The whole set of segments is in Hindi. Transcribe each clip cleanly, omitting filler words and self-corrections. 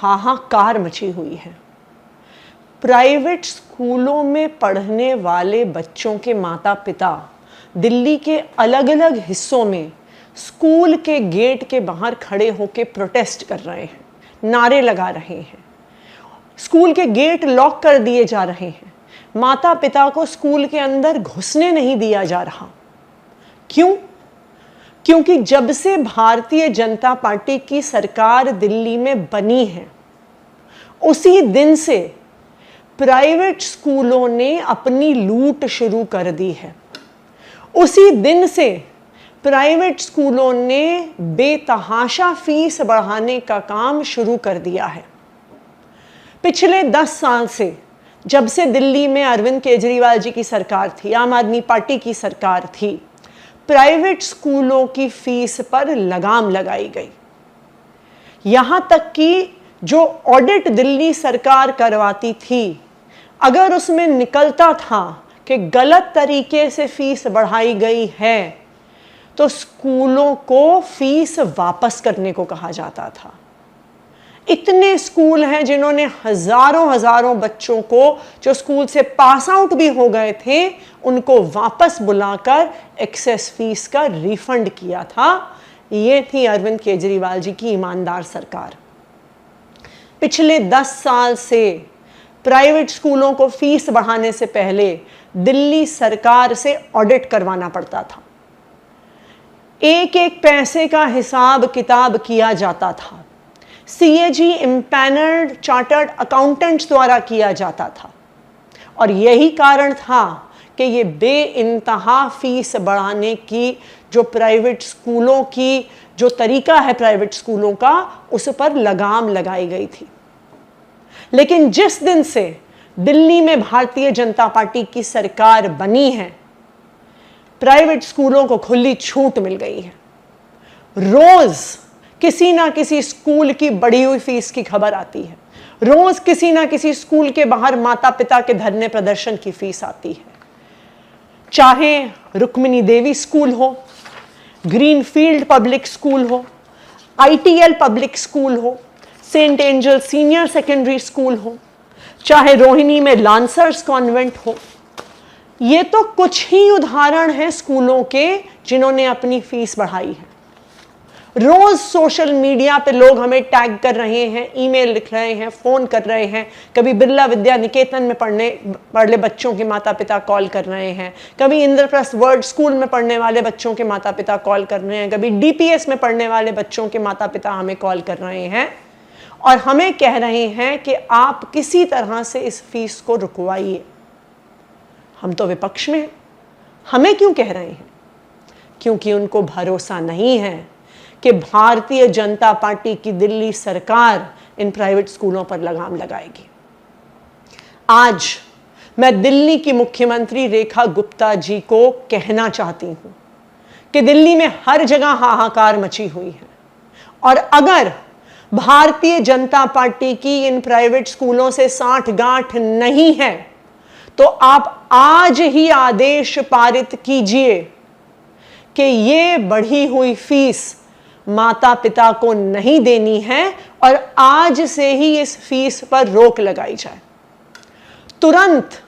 हाहाकार मची हुई है। प्राइवेट स्कूलों में पढ़ने वाले बच्चों के माता पिता दिल्ली के अलग अलग हिस्सों में स्कूल के गेट के बाहर खड़े होकर प्रोटेस्ट कर रहे हैं, नारे लगा रहे हैं। स्कूल के गेट लॉक कर दिए जा रहे हैं, माता पिता को स्कूल के अंदर घुसने नहीं दिया जा रहा। क्यों? क्योंकि जब से भारतीय जनता पार्टी की सरकार दिल्ली में बनी है, उसी दिन से प्राइवेट स्कूलों ने अपनी लूट शुरू कर दी है। उसी दिन से प्राइवेट स्कूलों ने बेतहाशा फीस बढ़ाने का काम शुरू कर दिया है। पिछले 10 साल से, जब से दिल्ली में अरविंद केजरीवाल जी की सरकार थी, आम आदमी पार्टी की सरकार थी, प्राइवेट स्कूलों की फीस पर लगाम लगाई गई। यहां तक कि जो ऑडिट दिल्ली सरकार करवाती थी, अगर उसमें निकलता था कि गलत तरीके से फीस बढ़ाई गई है, तो स्कूलों को फीस वापस करने को कहा जाता था। इतने स्कूल हैं जिन्होंने हजारों बच्चों को, जो स्कूल से पास आउट भी हो गए थे, उनको वापस बुलाकर एक्सेस फीस का रिफंड किया था। ये थी अरविंद केजरीवाल जी की ईमानदार सरकार। पिछले 10 साल से प्राइवेट स्कूलों को फीस बढ़ाने से पहले दिल्ली सरकार से ऑडिट करवाना पड़ता था। एक एक पैसे का हिसाब किताब किया जाता था। CAG इम्पैनल्ड चार्टर्ड अकाउंटेंट्स द्वारा किया जाता था। और यही कारण था कि ये बेइंतहा फीस बढ़ाने की जो प्राइवेट स्कूलों की जो तरीका है प्राइवेट स्कूलों का, उस पर लगाम लगाई गई थी। लेकिन जिस दिन से दिल्ली में भारतीय जनता पार्टी की सरकार बनी है, प्राइवेट स्कूलों को खुली छूट मिल गई है। रोज किसी ना किसी स्कूल की बढ़ी हुई फीस की खबर आती है। रोज किसी ना किसी स्कूल के बाहर माता पिता के धरने प्रदर्शन की फीस आती है। चाहे रुक्मिणी देवी स्कूल हो, ग्रीनफील्ड पब्लिक स्कूल हो, ITL पब्लिक स्कूल हो, saint angel senior secondary school हो, चाहे रोहिणी में लांसर्स कॉन्वेंट हो। ये तो कुछ ही उदाहरण हैं स्कूलों के जिन्होंने अपनी फीस बढ़ाई है। रोज सोशल मीडिया पे लोग हमें टैग कर रहे हैं, ईमेल लिख रहे हैं, फोन कर रहे हैं। कभी बिरला विद्या निकेतन में पढ़ने बच्चों के माता पिता कॉल कर रहे हैं, कभी इंद्रप्रस्थ वर्ल्ड स्कूल में पढ़ने वाले बच्चों के माता पिता कॉल कर रहे हैं, कभी DPS में पढ़ने वाले बच्चों के माता पिता हमें कॉल कर रहे हैं और हमें कह रहे हैं कि आप किसी तरह से इस फीस को रुकवाइए। हम तो विपक्ष में हैं, हमें क्यों कह रहे हैं? क्योंकि उनको भरोसा नहीं है कि भारतीय जनता पार्टी की दिल्ली सरकार इन प्राइवेट स्कूलों पर लगाम लगाएगी। आज मैं दिल्ली की मुख्यमंत्री रेखा गुप्ता जी को कहना चाहती हूं कि दिल्ली में हर जगह हाहाकार मची हुई है और अगर भारतीय जनता पार्टी की इन प्राइवेट स्कूलों से साठगांठ नहीं है तो आप आज ही आदेश पारित कीजिए कि ये बढ़ी हुई फीस माता पिता को नहीं देनी है और आज से ही इस फीस पर रोक लगाई जाए। तुरंत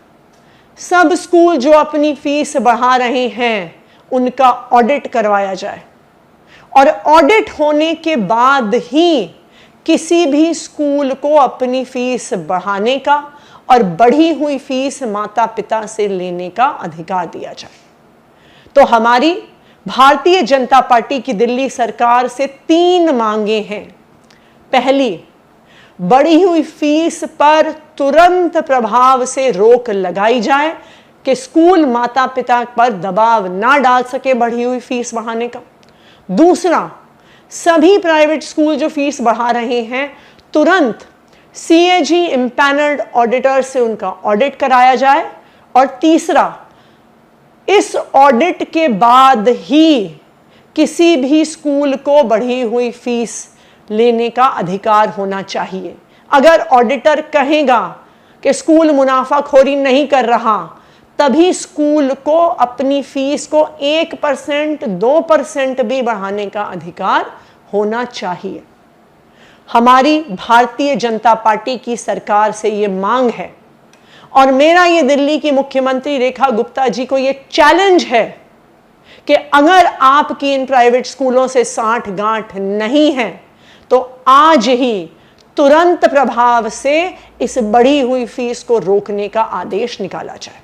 सब स्कूल जो अपनी फीस बढ़ा रहे हैं उनका ऑडिट करवाया जाए और ऑडिट होने के बाद ही किसी भी स्कूल को अपनी फीस बढ़ाने का और बढ़ी हुई फीस माता पिता से लेने का अधिकार दिया जाए। तो हमारी भारतीय जनता पार्टी की दिल्ली सरकार से 3 मांगे हैं। पहली, बढ़ी हुई फीस पर तुरंत प्रभाव से रोक लगाई जाए कि स्कूल माता पिता पर दबाव ना डाल सके बढ़ी हुई फीस बढ़ाने का। दूसरा, सभी प्राइवेट स्कूल जो फीस बढ़ा रहे हैं तुरंत CAG इम्पैनल्ड ऑडिटर से उनका ऑडिट कराया जाए। और तीसरा, इस ऑडिट के बाद ही किसी भी स्कूल को बढ़ी हुई फीस लेने का अधिकार होना चाहिए। अगर ऑडिटर कहेगा कि स्कूल मुनाफाखोरी नहीं कर रहा, तभी स्कूल को अपनी फीस को 1%, 2% भी बढ़ाने का अधिकार होना चाहिए। हमारी भारतीय जनता पार्टी की सरकार से ये मांग है और मेरा ये दिल्ली की मुख्यमंत्री रेखा गुप्ता जी को ये चैलेंज है कि अगर आपकी इन प्राइवेट स्कूलों से साठ गांठ नहीं है तो आज ही तुरंत प्रभाव से इस बढ़ी हुई फीस को रोकने का आदेश निकाला जाए।